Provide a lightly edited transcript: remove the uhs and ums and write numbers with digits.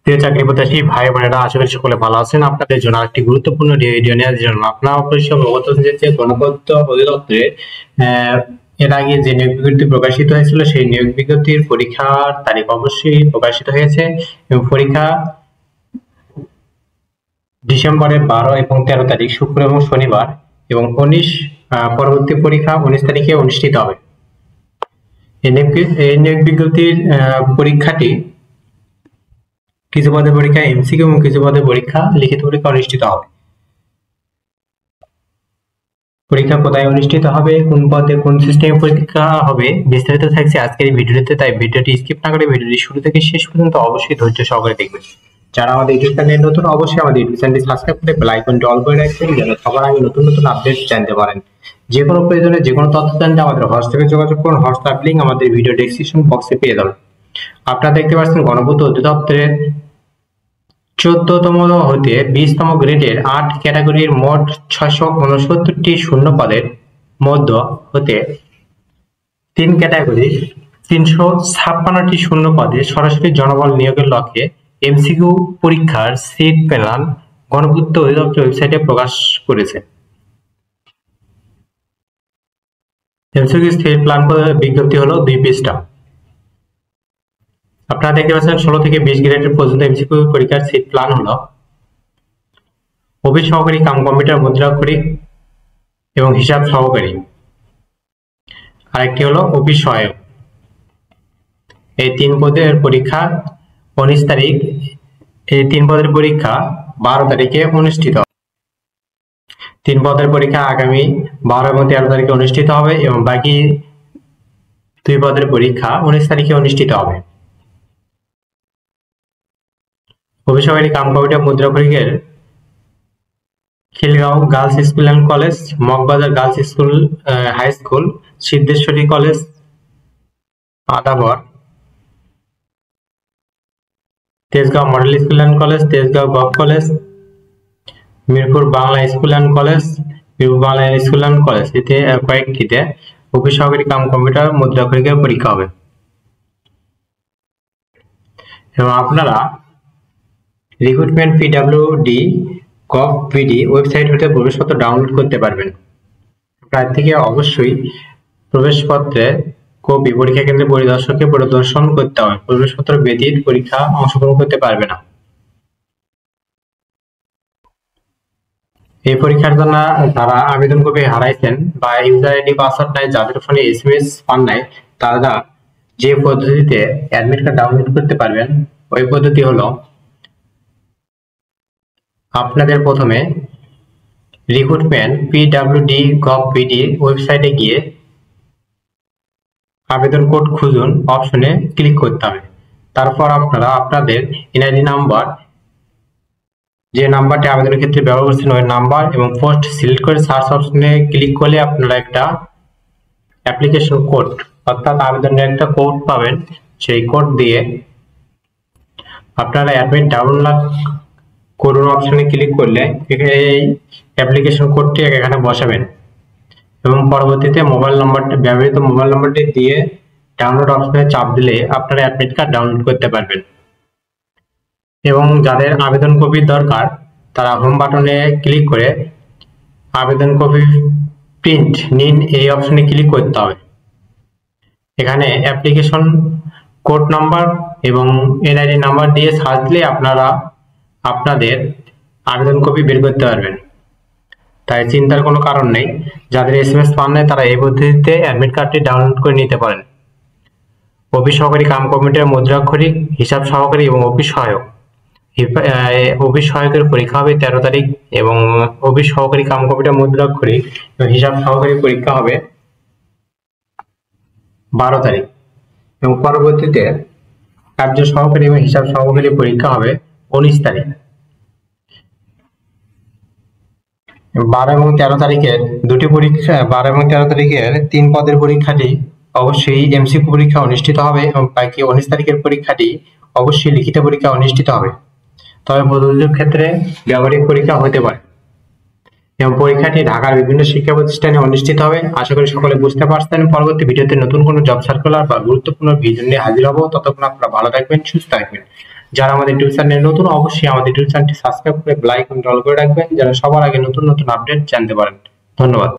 প্রিয় চাকরি প্রত্যাশী ভাই বোনেরা, আশা করি সকলে ভালো আছেন। আপনাদের জন্য একটি গুরুত্বপূর্ণ ভিডিও নেওয়ার জন্য আপনারা অবশ্যই অবগত যে গণপূর্ত অধিদপ্তরের এর আগে যে নিয়োগ বিজ্ঞপ্তি প্রকাশিত হয়েছিল সেই নিয়োগ বিজ্ঞপ্তির পরীক্ষার তারিখ অবশ্যই প্রকাশিত হয়েছে এবং পরীক্ষা ডিসেম্বরের 12 এবং 13 তারিখ শুক্র এবং শনিবার এবং পরবর্তী পরীক্ষা 19 তারিখে অনুষ্ঠিত হবে। এই নিয়োগ বিজ্ঞপ্তির পরীক্ষাটি কিছু পদের পরীক্ষা এমসিকিউ এবং কিছু পদের পরীক্ষা লিখিত পরীক্ষা অনুষ্ঠিত হবে। পরীক্ষা কোথায় অনুষ্ঠিত হবে, কোন পদে কোন সিস্টেমে পরীক্ষা হবে বিস্তারিত থাকছে আজকের এই ভিডিওতে, তাই ভিডিওটি স্কিপ না করে ভিডিওটি শুরু থেকে শেষ পর্যন্ত অবশ্যই ধৈর্য সহকারে দেখবেন। যারা আমাদের ইউটিউব চ্যানেলে নতুন অবশ্যই আমাদের ইউটিউব চ্যানেলটি সাবস্ক্রাইব করে বেল আইকনটি অল করে রাখবেন যেন সবার আগে নতুন নতুন আপডেট জানতে পারেন। যে কোনো প্রয়োজনে যে কোনো তথ্য জানতে আমাদের হোয়াটসঅ্যাপে যোগাযোগ করুন। হোয়াটসঅ্যাপ লিংক আমাদের ভিডিও ডেসক্রিপশন বক্সে পেয়ে যাবেন। আপনারা দেখতে পাচ্ছেন গণপূর্ত অধিদপ্তরের 14তম হতে 20তম গ্রেডের 8 ক্যাটাগরির মোট 669টি শূন্য পদের মধ্য হতে 3 ক্যাটাগরির 356টি শূন্য পদে সরাসরি জনবল নিয়োগের লক্ষ্যে এমসিকিউ পরীক্ষার সিট প্যানেল গণপূর্ত অধিদপ্তর ওয়েবসাইটে প্রকাশ করেছে। এমসিকিউ সিট প্ল্যান বিজ্ঞপ্তি হলো 2 পৃষ্ঠা। আপনারা দেখতে পাচ্ছেন 16 থেকে 20 গ্রেডের পর্যন্ত এমসিকিউ পরীক্ষার সিট প্ল্যান হলো অফিস সহকারী কাম কম্পিউটার মুদ্রাক্ষরিক এবং হিসাব সহকারী, আরেকটি হলো অফিস সহায়ক। এই 3 পদের পরীক্ষা 19 তারিখ, এই 3 পদের পরীক্ষা 12 তারিখে অনুষ্ঠিত হবে। 3 পদের পরীক্ষা আগামী 12 এবং 13 তারিখে অনুষ্ঠিত হবে এবং বাকি 2 পদের পরীক্ষা 19 তারিখে অনুষ্ঠিত হবে। অফিস সহকারী কাম কম্পিউটার মুদ্রাক্ষরিকের Khilgaon girls school and college, Moghbazar girls school high school, Siddheswari college Adabor, Tejgaon model school and college, Tejgaon gov college, Mirpur Bangla school and college, Mirpur Bangla school and college, এতে কয়েকটিতে অফিস সহকারী কাম কম্পিউটার মুদ্রাক্ষরিকের পরীক্ষা হবে। এবং আপনারা recruitment PWD gov PD website হতে প্রবেশপত্র download করতে পারবেন। প্রার্থীকে থেকে অবশ্যই প্রবেশপত্রের কপি পরীক্ষা কেন্দ্রে পরিদর্শককে পরিদর্শন করতে হবে। প্রবেশপত্র ব্যতীত পরীক্ষা অংশগ্রহণ করতে পারবে না। এই পরীক্ষার জন্য যারা আবেদন কপি হারাইছেন বা ইউজার আইডি পাসওয়ার্ড নাই, যাদের ফোনে এসএমএস পান নাই, তারা যে পদ্ধতিতে অ্যাডমিট কার্ড ডাউনলোড করতে পারবেন ওই পদ্ধতি হলো আপনাদের প্রথমে রিক্রুটমেন্ট পিডব্লিউডি গভ পিডি ওয়েবসাইটে গিয়ে আবেদন কোড খুঁজুন অপশনে ক্লিক করতে হবে। তারপর আপনারা আপনাদের এনআইডি নাম্বার, যে নাম্বারটি আবেদনের ক্ষেত্রে ব্যবহার করছেন ওই নাম্বার এবং পোস্ট সিলেক্ট করে সার্চ অপশনে ক্লিক করলে আপনারা একটা অ্যাপ্লিকেশন কোড অর্থাৎ আবেদনের একটা কোড পাবেন। সেই কোড দিয়ে আপনারা অ্যাডমিট ডাউনলোড করুন অপশনে ক্লিক করলে এই অ্যাপ্লিকেশন কোডটি এখানে বসাবেন এবং পরবর্তীতে ব্যবহৃত মোবাইল নাম্বারটি দিয়ে ডাউনলোড অপশনে চাপ দিলে আপনারা অ্যাডমিট কার্ড ডাউনলোড করতে পারবেন। এবং যাদের আবেদন কপির দরকার তারা হোম বাটনে ক্লিক করে আবেদন কপি প্রিন্ট নিন এই অপশনে ক্লিক করতে হবে। এখানে অ্যাপ্লিকেশন কোড নাম্বার এবং এনআইডি নাম্বার দিয়ে সার্চ দিলে আপনারা আপনাদের আবেদন কপি বের করতে পারবেন। তাই চিন্তার কোনো কারণ নেই। যাদের এসএমএস পান নাই তারা এই পদ্ধতিতে অ্যাডমিট কার্ডটি ডাউনলোড করে নিতে পারেন। অফিস সহকারী কাম কম্পিউটার মুদ্রাক্ষরিক, হিসাব সহকারী এবং অফিস সহায়ক। অফিস সহায়কের পরীক্ষা হবে 13 তারিখ এবং অফিস সহকারী কাম কম্পিউটার মুদ্রাক্ষরিক এবং হিসাব সহকারী পরীক্ষা হবে 12 তারিখ এবং পরবর্তীতে কার্য সহকারী এবং হিসাব সহকারী পরীক্ষা হবে 19 তারিখ। 12 এবং 13 তারিখের 2টি পরীক্ষা, 12 এবং 13 তারিখের 3 পদের পরীক্ষাটি অবশ্যই এমসিকিউ পরীক্ষা অনুষ্ঠিত হবে এবং বাকি 19 তারিখের পরীক্ষাটি অবশ্যই লিখিত পরীক্ষা অনুষ্ঠিত হবে। তবে প্রযোজ্য ক্ষেত্রে ব্যবহারিক পরীক্ষা হতে পারে এবং পরীক্ষাটি ঢাকার বিভিন্ন শিক্ষা প্রতিষ্ঠানে অনুষ্ঠিত হবে। আশা করি সকলে বুঝতে পারছেন। পরবর্তী ভিডিওতে নতুন কোনো জব সার্কুলার বা গুরুত্বপূর্ণ ভিডিও নিয়ে হাজির হব। ততক্ষণ আপনারা ভালো থাকবেন, সুস্থ থাকবেন। যারা আমাদের ইউটিউব চ্যানেলে নতুন, অবশ্যই আমাদের ইউটিউব চ্যানেলটি সাবস্ক্রাইব করে বেল আইকনটি অল করে রাখবেন, যারা সবার আগে নতুন নতুন আপডেট জানতে পারেন। ধন্যবাদ।